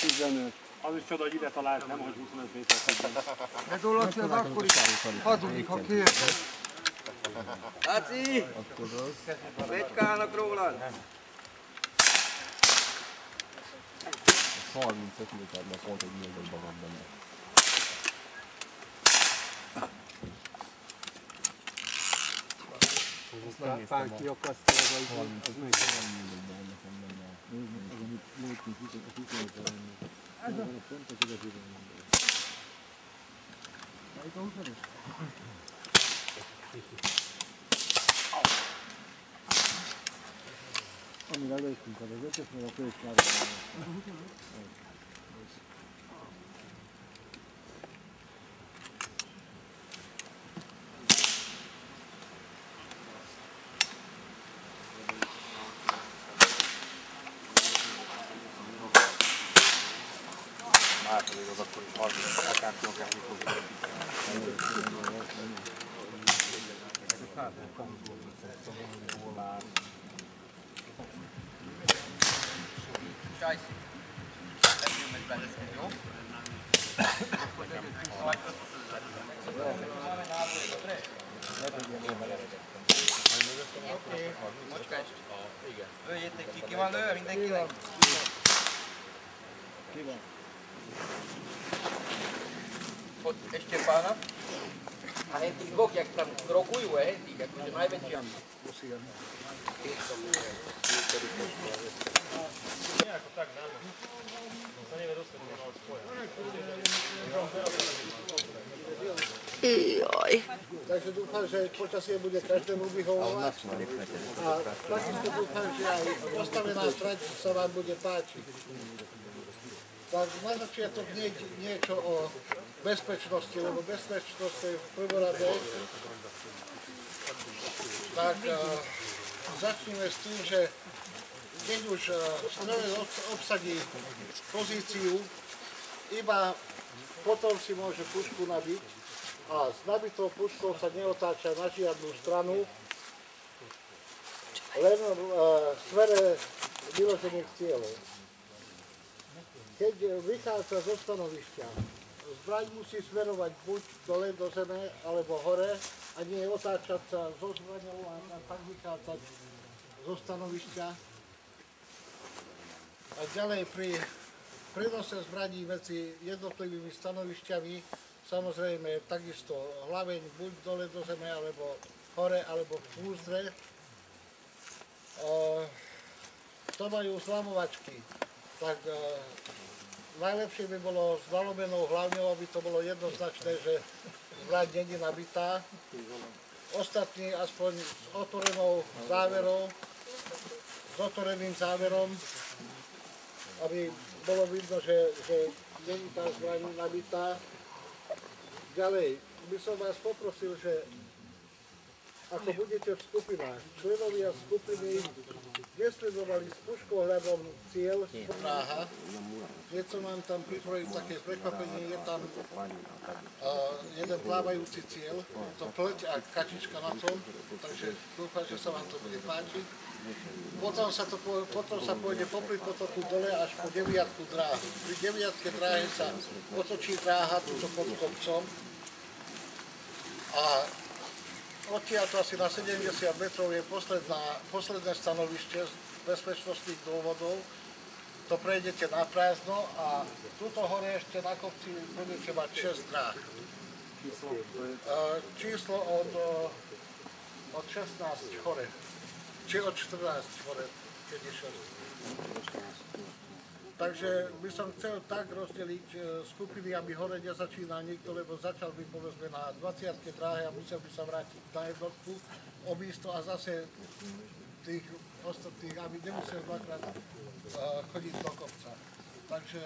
15. Az is csoda, hogy ide talált, nem, hogy 25 méter szedben. Megolvasni az akkor is hazudik, ha kérdez. Láci! Fegykálnak rólad! 35 méterben volt egy mélyben van benne. Pán kiakasztja az az meg. Amire előttünk az ötös, meg a főskára. Hát, az akkor is 30 akárkiak elmikor. Sajszi! Legyünk meg beleszünk, jó? Oké, mocskást. Lőjétek ki, ki van lőve mindenkinek? Ki van? Od Štepána. A tých dvoch, jak tam krokujú, tých akože najväčšia. Nejako tak dáme. Sa nevie dostať od spoja. Joj. Takže dúfam, že počasie bude každému vyhovovať. A takisto dúfam, že aj postavená trať sa vám bude páčiť. Tak na začiatok niečo o bezpečnosti, lebo bezpečnosť je v prvorade. Tak začneme s tým, že keď už strelec obsadí pozíciu, iba potom si môže pušku nabiť a s nabitou puškou sa neotáča na žiadnu stranu, len v smere vyložených cieľov. Keď vychádza zo stanovišťa, zbraň musí smerovať buď dole do zeme, alebo hore a nie otáčať sa zo zbraňou a tak vychádzať zo stanovišťa. A ďalej pri prenose zbraní medzi jednotlivými stanovišťami samozrejme takisto hlaveň buď dole do zeme, alebo hore, alebo v púzdre. To majú zlamovačky. Tak najlepšie by bolo s nalomenou hlavňou, aby to bolo jednoznačné, že zbraň není nabitá. Ostatní aspoň s otvorenou záverou, s otvoreným záverom, aby bolo vidno, že není tá zbraň nabitá. Ďalej by som vás poprosil, že ako budete v skupinách, členovia skupiny nesledovali s puškohľadom cieľ Praha. Niečo mám tam pripraviť také prekvapenie, je tam jeden plávajúci cieľ, to pleť a kačička na tom, takže dúfam, že sa vám to bude páčiť. Potom sa pôjde popri potoku dole až po 9. dráhu. Pri 9. dráhe sa otočí dráha tuto pod kopcom a odtiaľto asi na 70 metrov je posledné stanovište z bezpečnostných dôvodov. To prejdete na prázdno a tuto hore ešte na kopci budete mať 6 dráh. Číslo od 16 hore, či od 14 hore, keď je 6. Takže by som chcel tak rozdeliť skupiny, aby hore nezačínal nikto, lebo začal by povedzme na 20. dráhe a musel by sa vrátiť na jednotku, obísť to a zase tých ostatných, aby nemusel dvakrát chodiť do kopca. Takže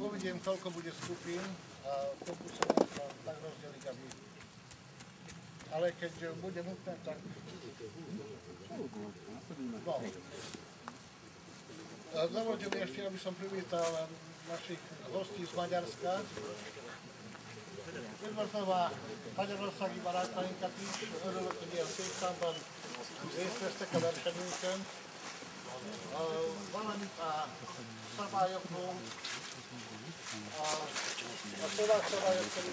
uvidím, koľko bude skupín a pokúsim sa tak rozdeliť, aby... Ale keď bude nutné, tak... No. Dovolte mi ešte, aby som privítal našich hostí z Maďarska. Üdvözlöm Magyarországi barátainkat is, örülök, hogy ilyen szép számban részt vesztek a versenyünkön. Valanica, Szabályokú, a Szabályokú,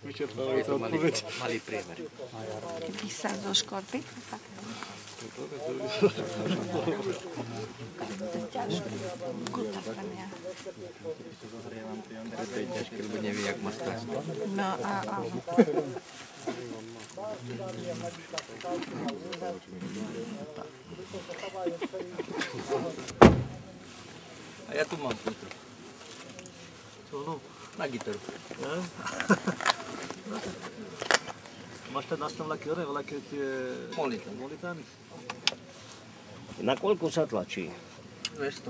Je to malý priemer. Vysať zo škorpy. To je ťažké. Guta tam ja. To je ťažké, lebo nevie, jak má stať. No a A ja tu mám filtr. Na gitaru. Máš tam nastavlaky ore, veľaké tie molitány? Na koľko sa tlačí? 200.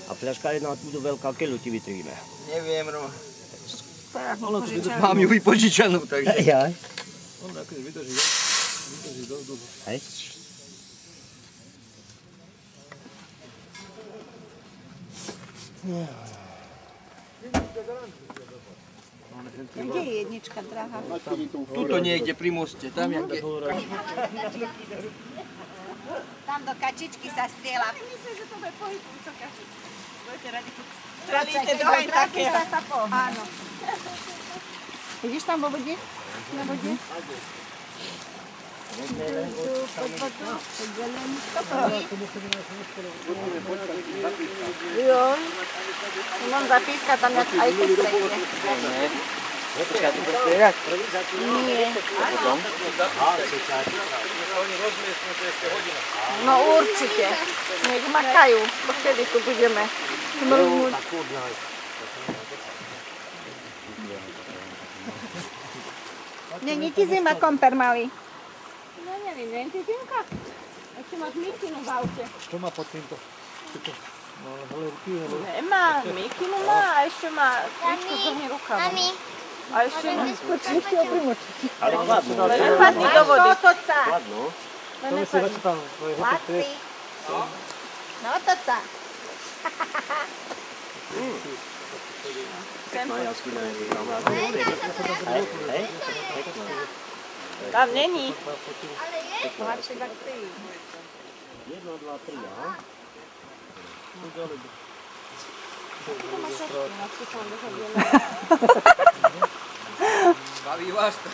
A fľaška jedna túto veľká, keľu ti vytríme? Neviem, no. požičanú. Mám ju vypožičanú, takže... Jaj. On akože vydrží dosť dlho. Hej. Kde je jednička, drahá? Tuto niekde pri moste, tam jak je. Tam do kačičky sa strieľa. Myslím, že to bude pohybujúca kačička. Budete radi, keď strelíte do aj takého. Áno. Vidíš tam vo vode? Na vode? Jo, mám zapíska tam aj keď strekne. Počkaj, ty budeš strieľať? Nie. No určite. Nech makajú, bo vtedy tu budeme mrznúť. Není ti zima, komper malý? No neviem, nie ti zimka? Ešte máš mikinu v aute. Čo má pod týmto? No, holé ruky, holé. Nemá, mikinu má a ešte má tričko s dlhými rukami. A ešte má spočíšť oprimočky. Ale chladno. Nepadni do vody. Chladno. To by si radšej tam tvoje hoty striek. No to sa. Hej? Tam není. 1, 2, 3, aha. Baví vás to.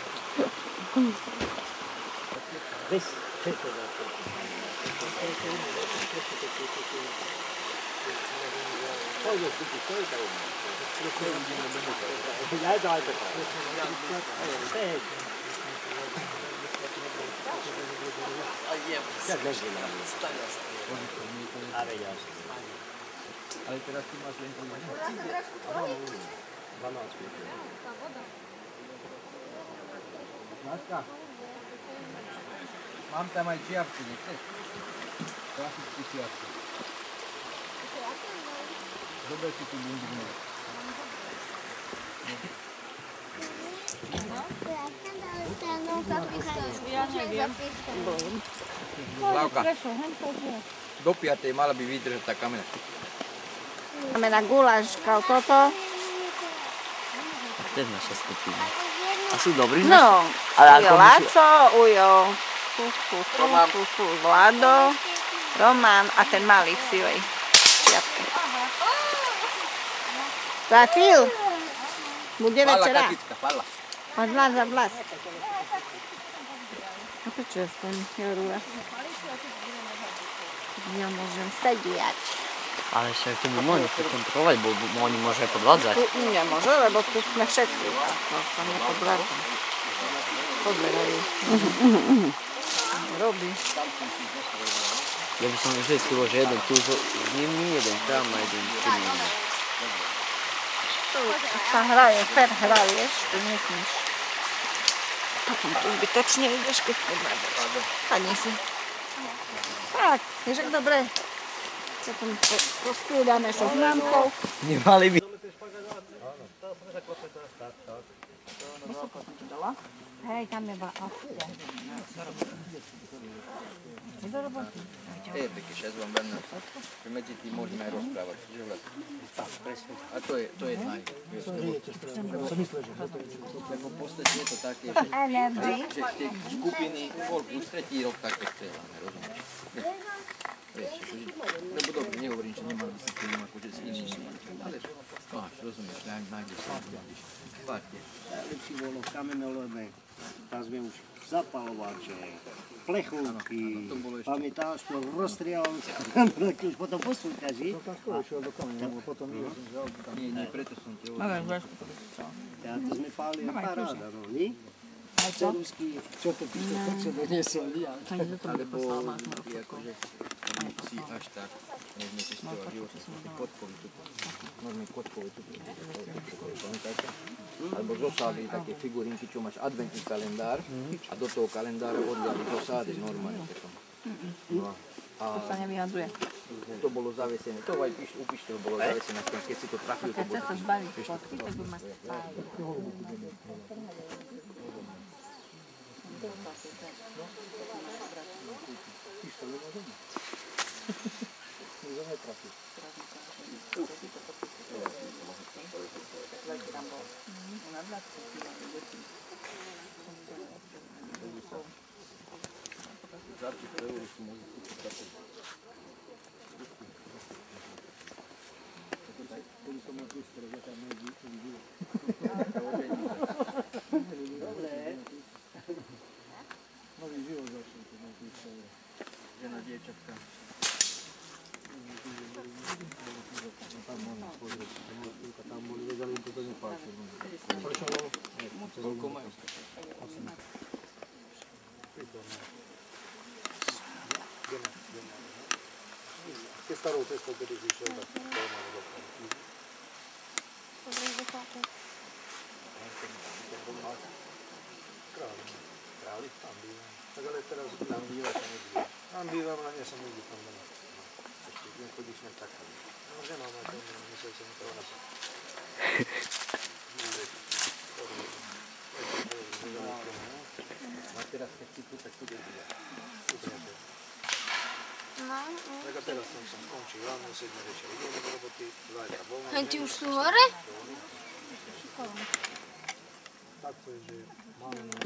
Vys. Ale teraz ty máš len to jedno. 12 minút. Láska, mám tam aj čiapky, nechceš? Klasický čiapky. Dobre si tu bundu mať. Ja neviem. Slavka, do 5. mala by vydržať tá kamera. Máme na guláš, toto. To je naša skupina. A sú dobrí? No, Ale ujo ako Láco, ujo Vlado, Roman a ten malý v sivej čiapke. Zafil, bude Pala, večera. Katička, pala. Odvlás, odvlás. A prečo aspoň Jorula? Ja môžem sediať. Ale však tu by mohli kontrolovať, bo oni môžu aj podvádzať. Tu nemôže, lebo tu sme všetci. To sa nepodvádza. Podberajú. Robí. Ja by som vždy chcel, že jeden tu s nimi, jeden tam a jeden tu nimi. Tu sa hraje, fer hra, vieš, tu nesmíš. Potom tu zbytočne ideš, keď podvádzaš. Sadni si. Tak, vieš, ak dobre. Potom rozkúdáme sa s mámkou. Nemali by. Vysoko som ti dala. Hej, tam je Austria. Do roboty. Érdekes, ez van benne, hogy medzi tým môžeme aj rozprávať. A to je lebo v podstate je to také, že tie skupiny folk už tretí rok takto strieľame, rozumieš? Vieš, lebo dobre, nehovorím, že nemám disciplínu akože s inými, ale máš, rozumieš, nájdeš sa, nájdeš. Fakt je. Najlepší bolo kamenolomé, tam sme už zapalovače, plechovky, pamätáš, to rozstrieľali, už potom posúťaži. Nie, preto som ti hovoril. Ja to sme pálili paráda, no, nie? Cerusky, čo to píšte, čo doniesol, ja. Alebo akože si až tak, než sme testovali život, kotkovi tu. Normálne kotkovi tu. Pamätáte? Alebo zosády, také figurinky, čo máš adventný kalendár a do toho kalendára odliali zosády normálne. To sa nevyhadzuje. To bolo zavesené, to aj upíšte, to bolo zavesené, keď si to trafil, to bolo. Keď sa zbaví fotky, tak by ma spáli. Žena, dievčatka. Tam boli vedeli, to nepáči. Koľko majú? Keď starou cestou, kedy si išiel, tak to máme dokonca. Králi? Tam bývam. Tak ale teraz tam bývaš a nebývam. Tam bývam, ale nie som nikdy tam doma. Ešte nechodíš len tak. No žena má to, musel som to napať. A teraz keď si tu, tak tu býva. Tak a teraz som skončil, ráno 7 večer idem do roboty, zajtra voľno. Henti už sú hore? Tak to je, že máme na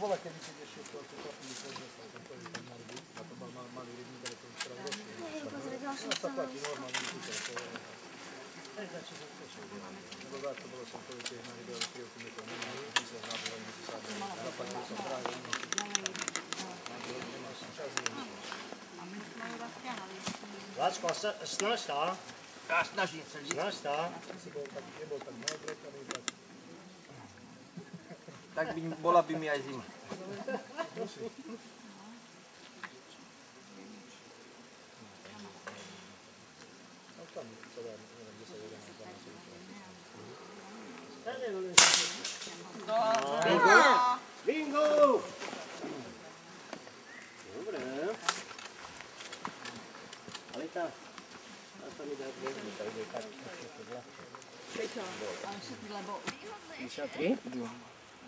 Bola, kedy si ešte to trafili pozrestal, ten prvý tam mali byť, a to mali rybník, ale to už teraz ročne. No sa platí normálne, to je... Znači se tešao, nego zato bilo sam to uvijek na video prijevku nekom nemali, nisam napravio, nisi sad napadio sam pravi, nemao sam čas za njih. Vačko, a znaš šta? Ja snažím sa. Znaš šta? Si bol tak, nebol tak najbrekaný, tak... Tak by bola by mi aj zima. Tam sa dá, neviem, kde sa jedá na tam asi. Bingo! Bingo! Dobre. Alita, a sa mi dá dve. Prečo? Ale všetky, lebo... 53?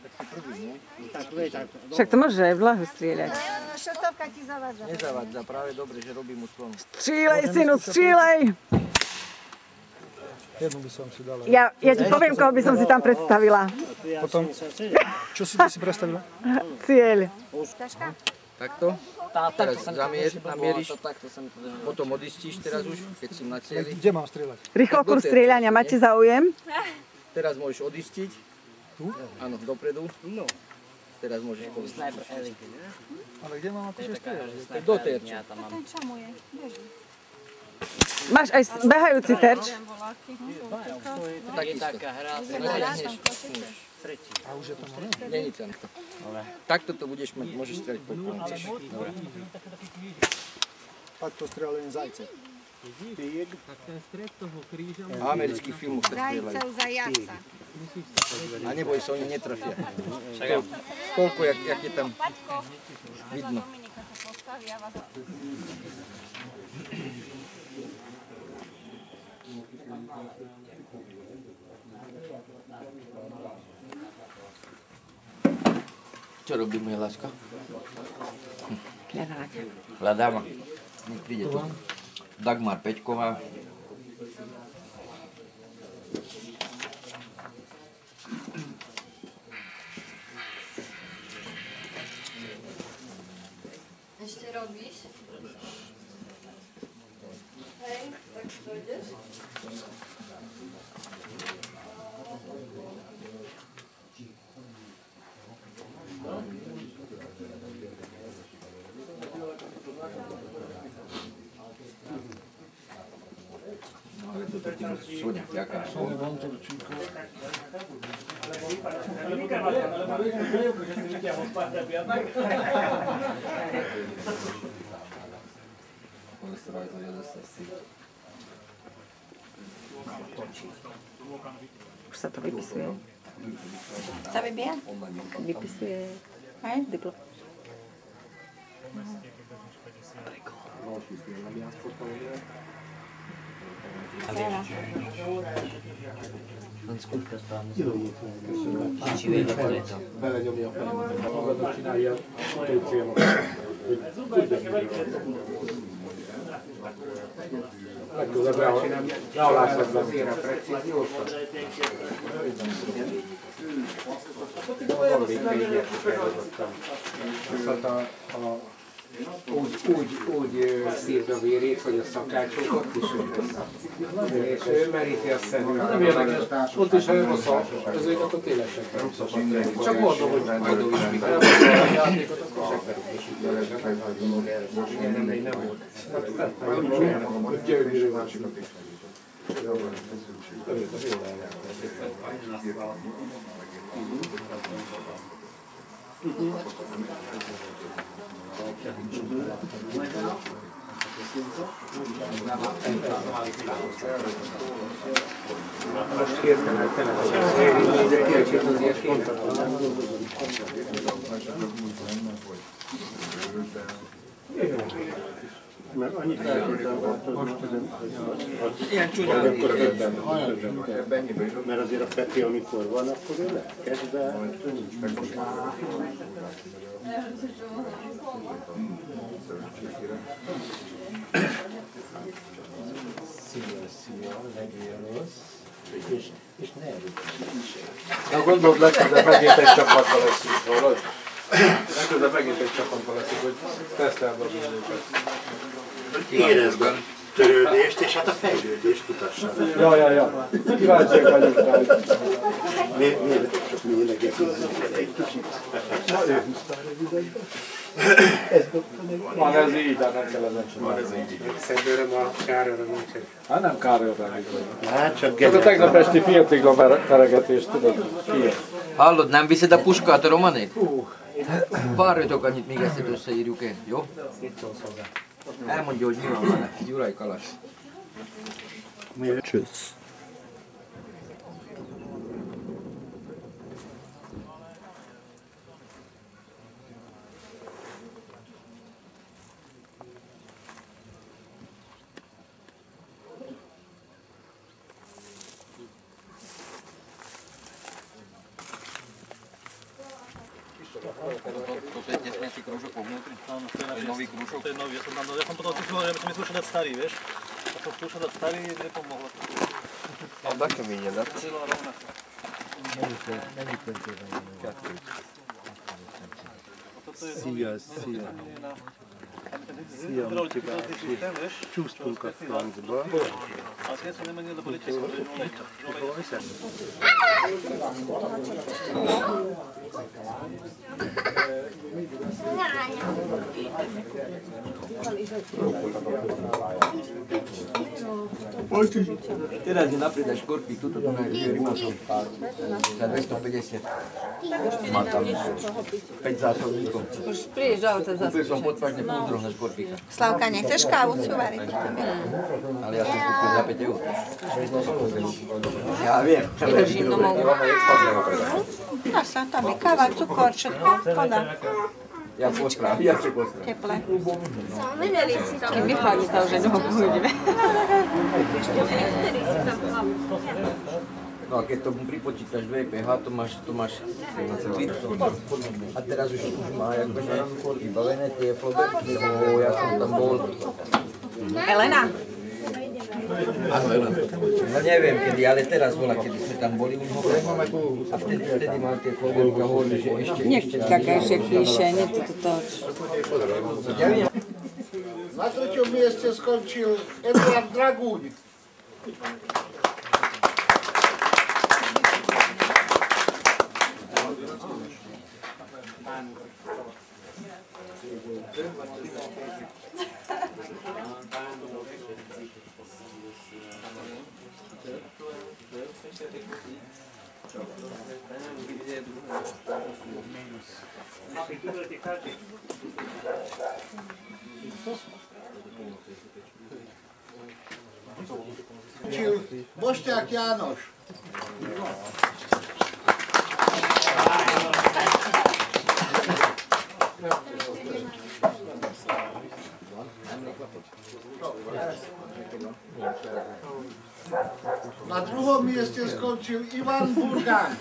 Tak si prvý, nie? Tak, to je tak. Však to môže aj vlahu strieľať. Šestovka ti zavádza. Nezavádza, práve dobre, že robím mu sklonu. Střílej, synu, střílej! Jednu by som si dala. Ja ti poviem, koho by som si tam predstavila. Potom, čo si ty si predstavila? Cieľ. Takto? Teraz namieríš, potom odistíš teraz už, keď si na cieli. Kde mám strieľať? Rýchlo kurz strieľania, máte záujem? Teraz môžeš odistiť. Tu? Áno, dopredu. No. Teraz môžeš povedať. Ale kde mám akože strieľať? Do terča. Máš aj behajúci terč? Takisto. Natiahneš. A už je to možné? Není to. Takto to budeš mať, môžeš strieľať po konci. Takto strieľajú zajce. Amerických filmoch tak strieľajú. Zajcov za jaca. A neboj sa, oni netrafia. Koľko, jak je tam vidno. Čo robíme, láska? Hľadáme. Nech príde tu Dagmar Peťková. Ešte robíš? Hej, tak dojdeš? Sonia, ďakujem. Už sa to vypisuje. Sa vybíja? Vypisuje. Aj, diplom. Non sculca ci vede detto. Belenyomja a fejemet, magadnak csinálja, két célnak. Legközelebb lealászhatsz azért a precíziósat. Valamelyik végérsük elhozottam. Azt úgy szívd a vérét, hogy a szakácsokat is és ő meríti a szemét. Nem érdekes, ott is olyan rossz ezért akkor tényleg csak mondom, hogy adom is mikor a játékot, akkor nem volt. Gyönyörű másik. Most hirtelen tényleg de kicsit azért Mert annyit elkültem, most ilyen csúnyán mert azért a Peti, amikor van, akkor ő lelkes, de és ne Na gondold, legközelebb megint egy csapatban leszünk, valahogy? Legközelebb megint egy csapatban leszünk, hogy teszteld a bűnöket. érezd a törődést, és hát a fejlődést mutassanak. Ja. Kíváncsiak vagyunk rá. Miért csak mi énekezzünk egy kicsit? Van ez így, de nem kell ezen csinálni. Szerintem a Károlyra nincs. Hát nem Károlyra nincs. Hát csak Ez a tegnap esti féltigla peregetés, tudod? Ilyen. Hallod, nem viszed a puskát a Romanét? Várjatok annyit, míg ezt összeírjuk én, jó? Elmondja, hogy mi van vele. Gyurai Kalas. Tschüss. To je těsnější kroužok povnitř. Áno, to je To je nový kružok. To je nový, ja som potom skúšal, ja som skúšal dať starý, vieš? Ja som skúšal dať starý, nepomohlo. A tak mi ide dať. Cílo rovnaké. Szia. Szia, csúsztunk a francba. A tie som nemenil, lebo liečie som, že olej. Teraz je napredaj škorpík, tuto tu najvyššie rymačov. Za 250. Má tam 5 zásobníkov. Už prídeš do auta zase. Kúpil som podpažne púzdroh na škorpíka. Slavka, nechceš kávu si uvariť? Ale ja som kúpil za 5 eur. Ja viem. Vydržím domov. No sa, tam je káva, cukor, všetko, voda. Ja pospravím, ja si pospravím. Teple. Neměli si tam. Kým vychladí to, že dlho pôjdeme. No a keď tomu pripočítaš 2 pH, to máš a teraz už má akože vybavené tie floberky, lebo ja som tam bol. Elena. Áno, Elena. No neviem kedy, ale teraz bola, kedy sme tam boli už hore. A vtedy mal tie floberky a hovorili, že ešte... Taká, že píše, nie to toč. Na 3. mieste skončil Eduard Dragúň. Bošťák Jánoš. Na 2. mieste skončil Ivan Burgan.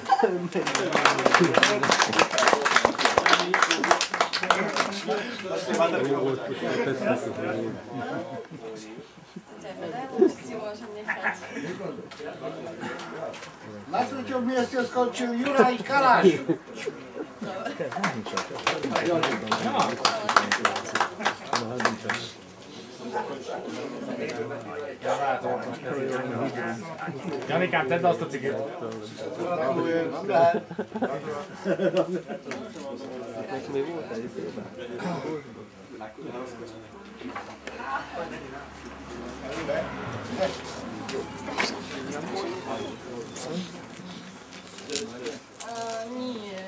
Na 3. mieste skončil Juraj Kaláš. Janikám, tedd azt a cikét. Nie.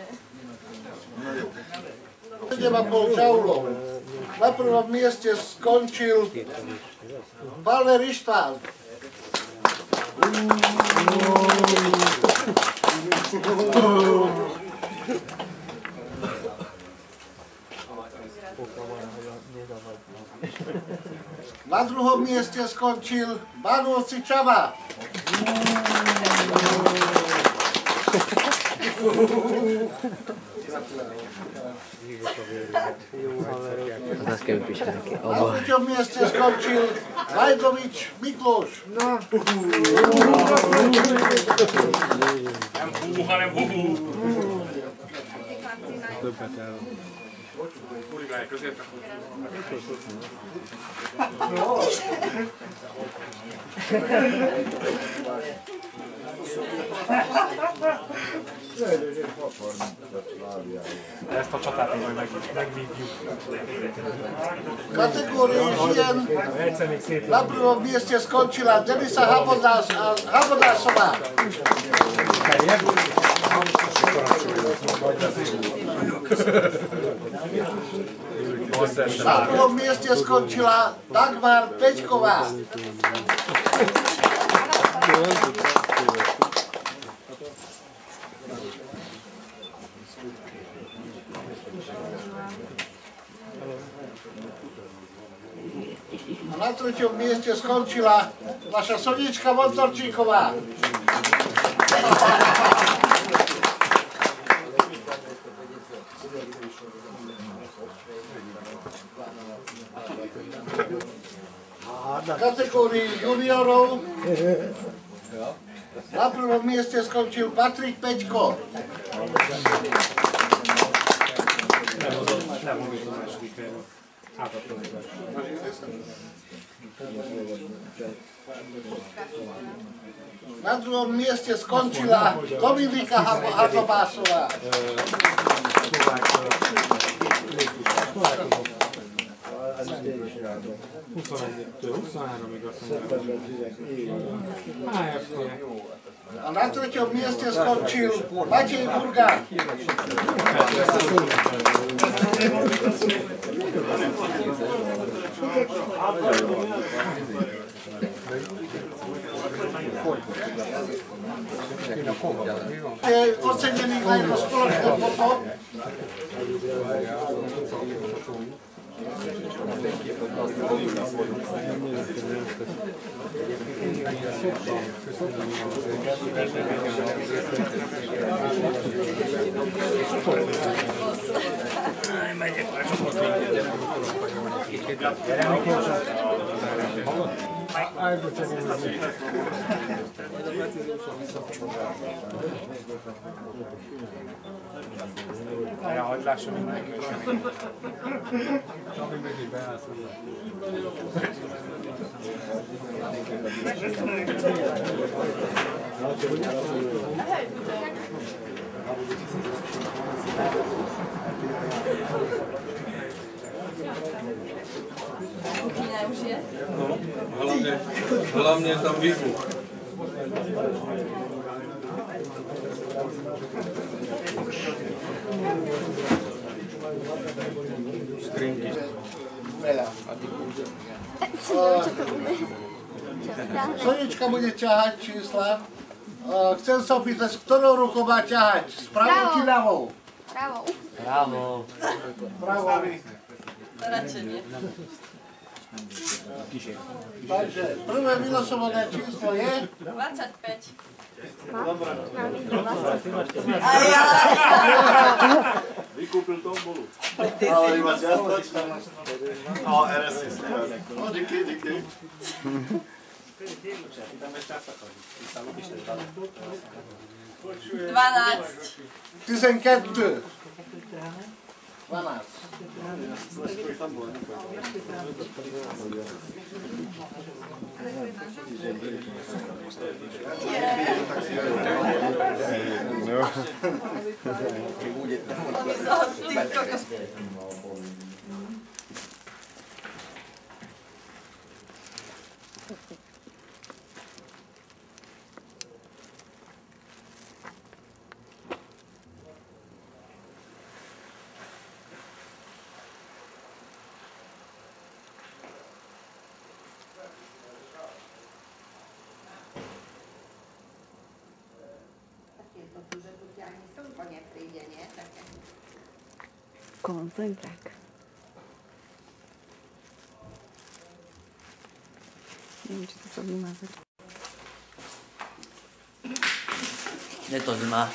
7,5 džaulov. Na 1. mieste skončil Valner Ištván. Na 2. mieste skončil Manuel Čava. Zase vypíše také Na 3. mieste skončil Vajdovič Mikloš. Ezt a csatát majd megvívjuk. Kategórii žien na 1. mieste skončila Denisa Habodásová. Na 2. mieste skončila Dagmar Peťková. A na 3. mieste skončila naša Sonička Montorčíková. V kategórii juniorov na 1. mieste skončil Patrik Peťko. Na 2. mieste skončila Dominika Hatobásová. 23-ig azt mondja. AFT. A na treťom mieste skončil Matej Burgán. Je ocenený aj do spoločného foto. Ja, hogy lássam mindenki. Hlavne tam výbuch. Skrinky. Veľa. Sonička bude ťahať čísla. Chcem sa opýtať, s ktorou rukou má ťahať? S pravou či ľavou? Pravou. Bravo. Pravou. To radšej nie. Takže prvé vylosované číslo je? 25. Vykúpil tombolu. Ale iba čiastočne. No, RSI. No, díky. Ty sen ketty. 12. Koncentrák. Neviem, či to sa vymázať. Je to zima.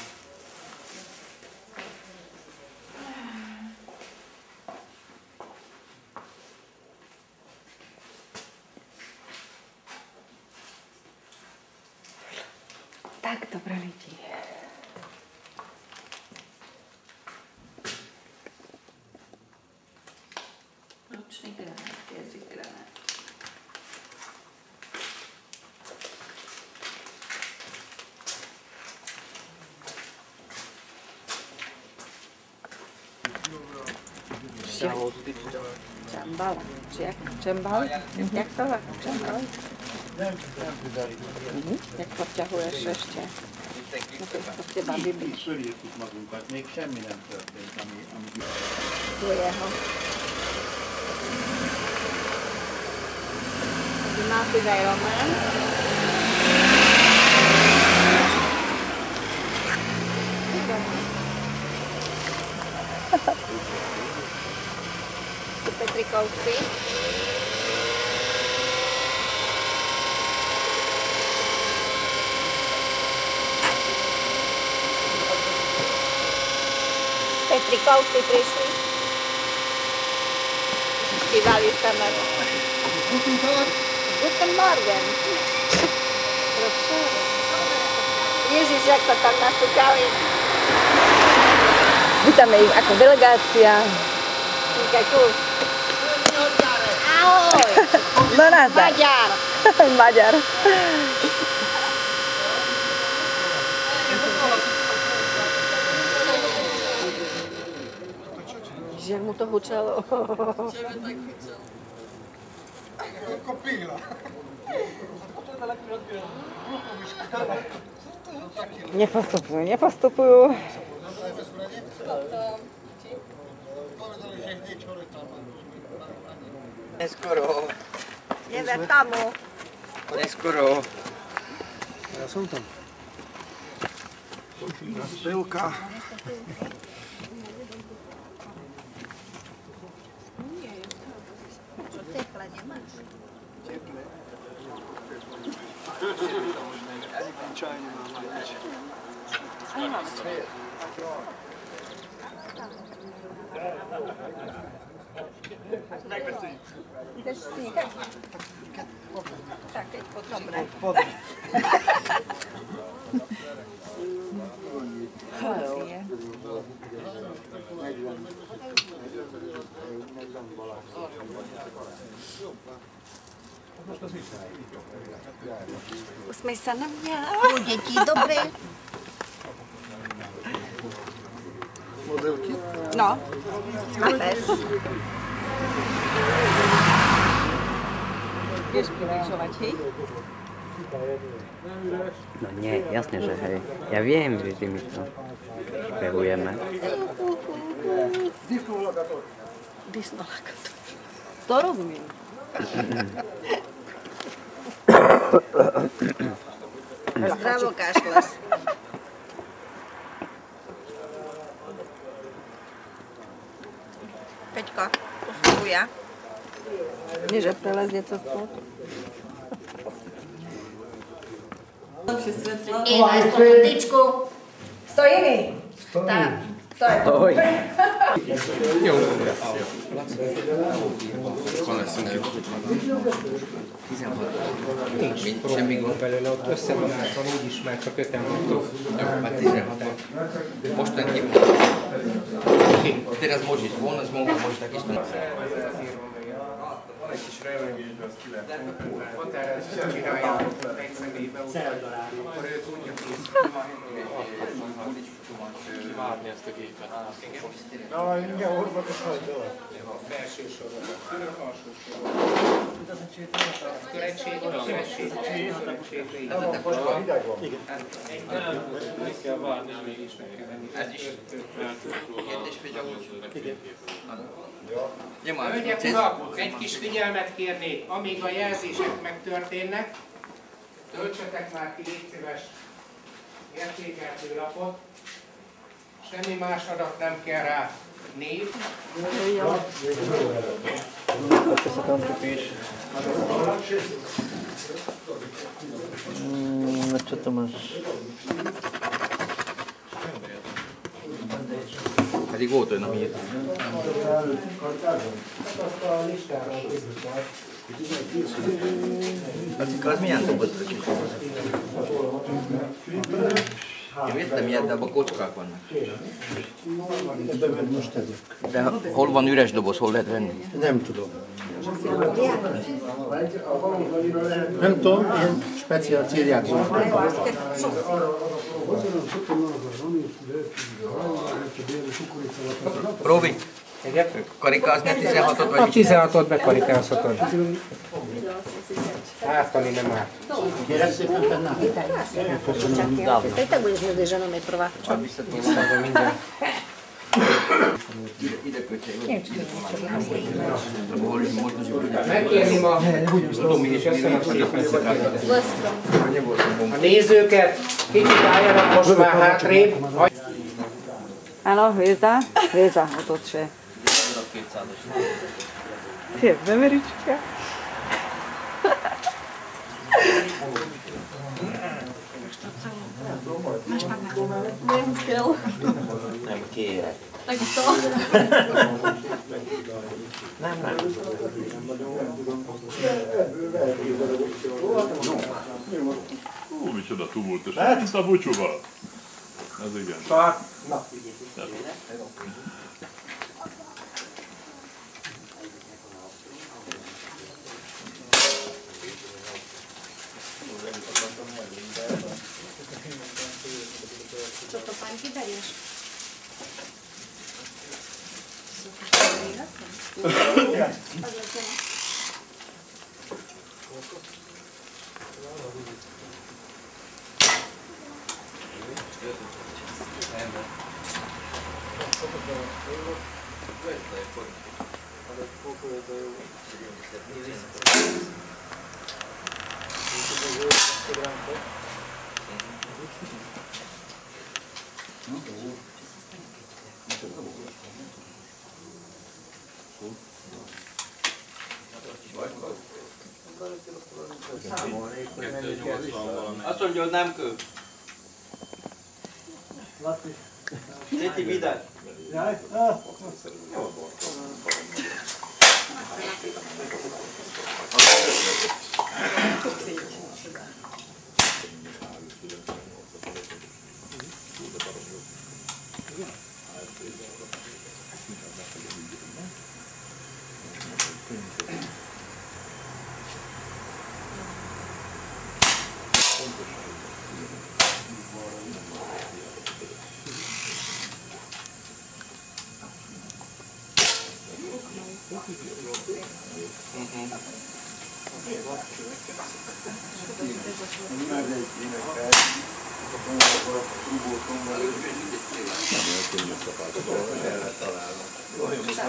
Tak, dobre lidí. Ručný granát, jazyk granát. Čambala. Čembal? Jak to je? Čembal? Jak podťahuješ ešte? To s teba vybiť. Még semmi nem történt, ami... Tu jeho. Másik Iron Man. Tu Petrikovci. Petrikovci prišli. Kývali sa na to. Guten Morgen. Ježiš, jak sa tam nasúkali. Vítame ich ako delegácia. Vítaj tu. Ahoj. No nazdar. Maďar. Maďar. Že mu to hučalo. Že mu tak hučalo. Kopíla. Nepostupujú, nepostupujú. Neskoro. Never tamu. Neskoro. Ja som tam. Spilka. Čo tekla nemáš? Čaj nemám nič. Aj mám. Chceš cíkať? Tak, keď potom. Dobre. Usmej sa na mňa. Bude ti dobre. Modelky? No, chápeš? Vieš približovať, hej? No nie, jasne, že hej. Ja viem, že my to spevujeme. Disnolakator. To rozumiem. Zdravo kašľaš. Peťko, postupuj ja. Nie, že prelezie cez plot. I na stopničku. Stojiny. Tak, to je to. Oj. Semmi gond. Belőle ott összevonásban úgy is már csak 5-en vagytok. Hát 16. Mostanában. Teraz môžeš ísť von, z vonku môžeš takisto. Van egy kis rövöngésben, azt ki lehet mondani. Fotelre ezt csinálja egy személybe, akkor ő tudja kivárni ezt a gépet. No, igen, orvot is hagyja. Felső sorban. Alsó sorban. Körettség, körettség. Hideg van. Meg kell várni, amíg is neki lenni. Ez is. Kérdés, hogy Hölgyek, urak, egy kis figyelmet kérnék, amíg a jelzések megtörténnek. Töltsetek már ki, légy szíves, értékelő lapot. Semmi más adat nem kell rá. Név. Čo to máš? Pedig volt olyan, ami írt. Az milyen dobozra kis? Én vettem ilyet, de abban kockák vannak. De hol van üres doboz, hol lehet venni? Nem tudom. Nem tudom, ilyen speciál célját van. Robi, karikázni a 16-ot vagy? A 16-ot bekarikázhatod. Ártani nem árt. Kérem szépen benne. Ty tak budeš mluvit, že nám je prvá. Ide kötjél. Megkérném a nézőket, kicsit álljanak most már hátrébb. Áno, hviezda. Hviezda, otočie. Tie veverička. Máš papá? Nem kell. Nem kérek. Tak to. Nem. Ó, micsoda tumultus. Mint a bucsúval. Ez igen. Na, Co to paňky berieš? Azt mondja, hogy nem kő. Laci. Téti, vidd el. Jaj,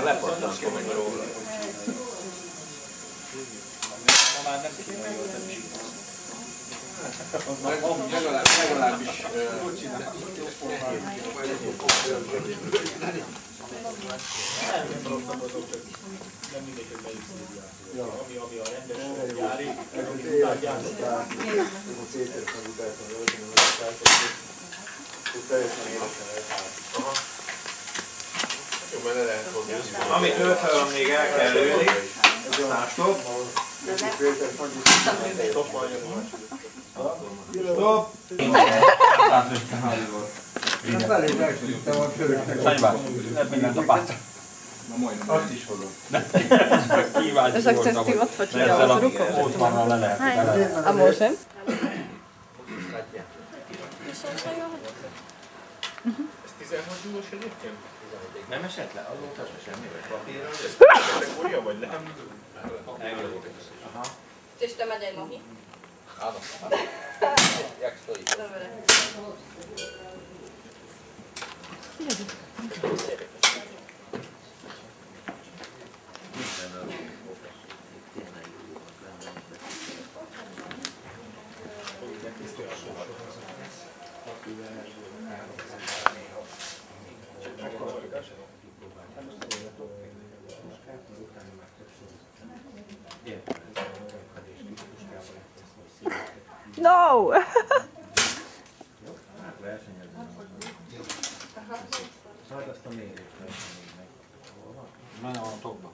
Lepattantam meg róla. Ma már nem tudom, jól nem is. Legalábbis... Nem mindegy, hogy melyik szívja. Ami a rendes gyári, után gyártották. Amit őt még el kell lőni, aztán stop. Stop! No majdnem. Azt is hozom. Ezek chcesz ty odfočiť, ale s rukou. A môžem? Ez 16 gyúros egyébként? Nem esett le? Azóta se semmi, vagy papírral? Ez kategória, vagy nem? Chceš tam mať aj nohy? Áno. Jak stojí? Dobre. No! Benne van a tokba.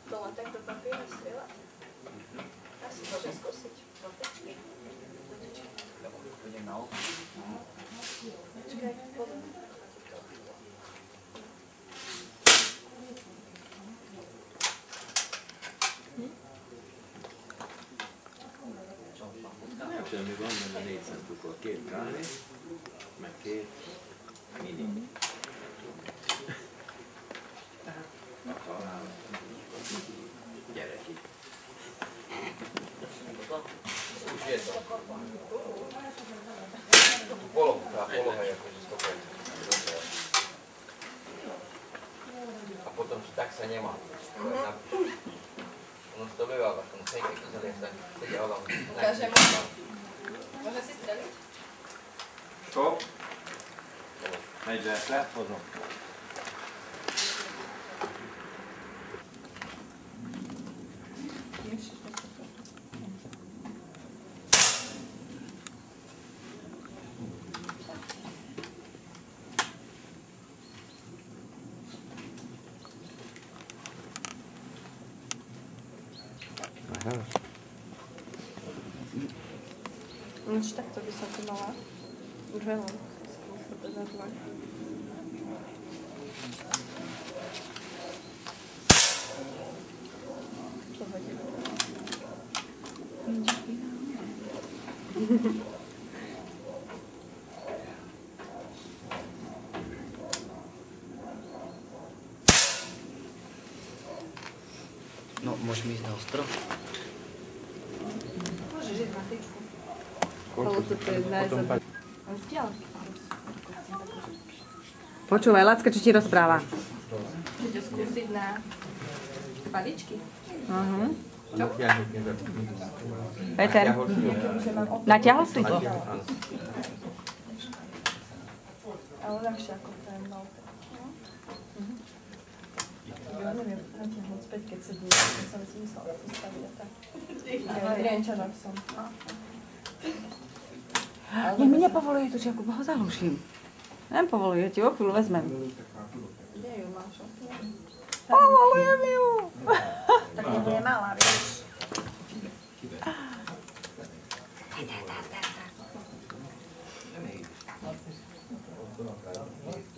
Doma takto papírna strieľa. Asi môžem skúsiť. Počkaj, potom. Semmi van, benne 4 centukor, 2 kávé, meg 2 mini. Gyere ki. Úgy jött. Polohelyek, hogy ezt kapják. A potom tak sa nemá. Ono to vyváva, tomu sejke, to zaliesta. Teď hľadám. Ukážem. Môžem si streliť? Stop. Megy le, hozom. Nož takto by som to mala. Veľa. Skúsa to zadla. Čo No, môžeme ísť na ostrov? Môžeš ísť na tyčku. Ale toto je najzabý. On stiaľ. Počúvaj, Lacka, čo ti rozpráva? Chcete skúsiť na paličky? Čo? Peter, natiahol si? Ale ľahšie ako ten maltek. Ja neviem, natiahnuť späť, keď sedím. Ja som si myslela, že postaví a tak. Ja drienčanok som. Nie, mi nepovoluje to, Jakub, ho zahluším. Nepovoluje, ti o chvíľu vezmem. Kde ju máš? Povolujem ju. Tak to je malá, vieš.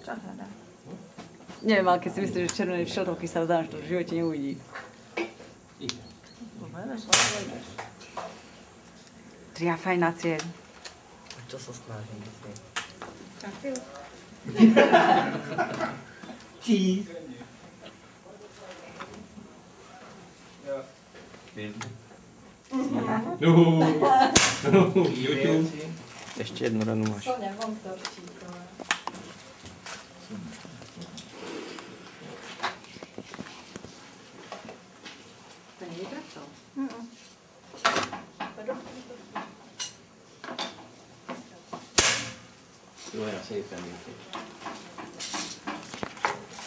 Čo hľadá? Neviem, ale keď si myslíš, že červený šiltovky sa vzdáš, to v živote neuvidí. Triafaj na cieľ. Čo sa snažím? Trafil. Cheese. Ešte jednu ranu máš. Sonia, von torčík. To nie je pracov?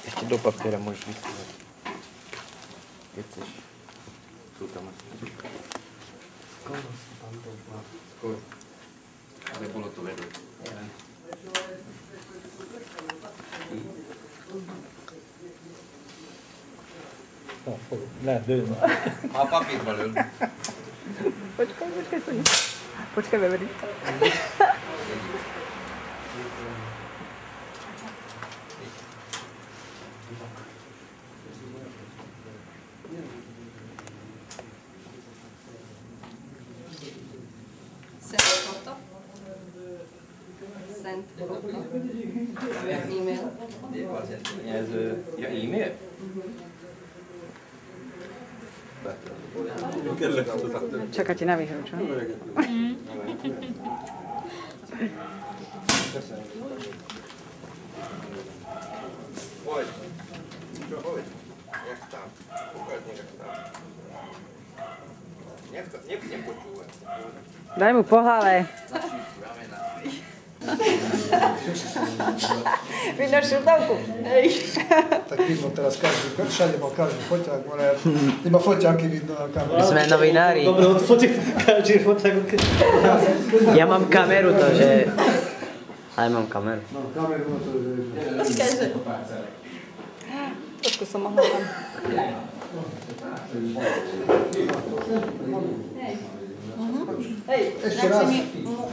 Ešte do papiera môžeš vyskúvať. Keď chceš. Sú tam asi. Skoro. Ale bolo to vedle. Lehet dőlni. A papír belül. Počkaj, Sonia. Počkaj, Beberi. Send foto. Send foto. E-mail. Ez, ja, e-mail? Čakáte na výhru, čo? Hogy? Hogy? Jak tam? Pokaż, jak tam. Nie počúvaj. Daj mu po hlave. Vidíš šiltovku? Tak vidno teraz každý, všade mal každý foťák, ale iba foťáky vidno na kameru. My sme novinári. Dobre, od fotek každý fotek. Ja mám kameru, takže... Ale mám kameru. No, kameru na to, že... Odkáže. Trošku som mohla tam. Hej, Ešte raz.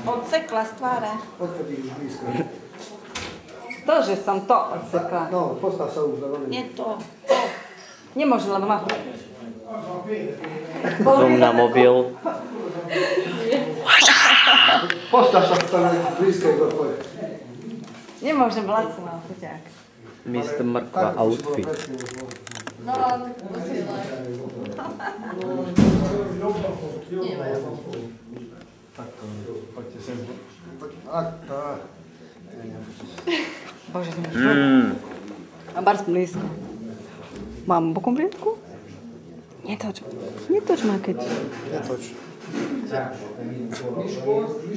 Odsekla z tváre. Odchodí už blízko. To, že som to odsekla. No, postav sa už, ale... Nie to. Nemôžem, lebo má... Zoom na mobil. Postav sa stále blízko do tvoje. Nemôžem, Laco mal foťák. Mr. Mrkva outfit. no, to si Poďte sem. Tak, tak. Bože, to máš A bars blízko. Mám bokom vriedku? Netoč. Netoč ma keď. Netoč.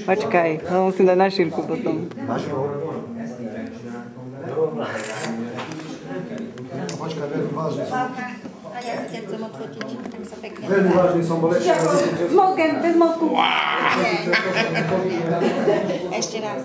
Počkaj, no musím dať na šírku potom. Počkaj, veľmi vážny som. A ja si ťa chcem odfotiť, tak sa pekne. Veľmi vážny som bol ešte. S mozgem, bez mozku. Ešte raz.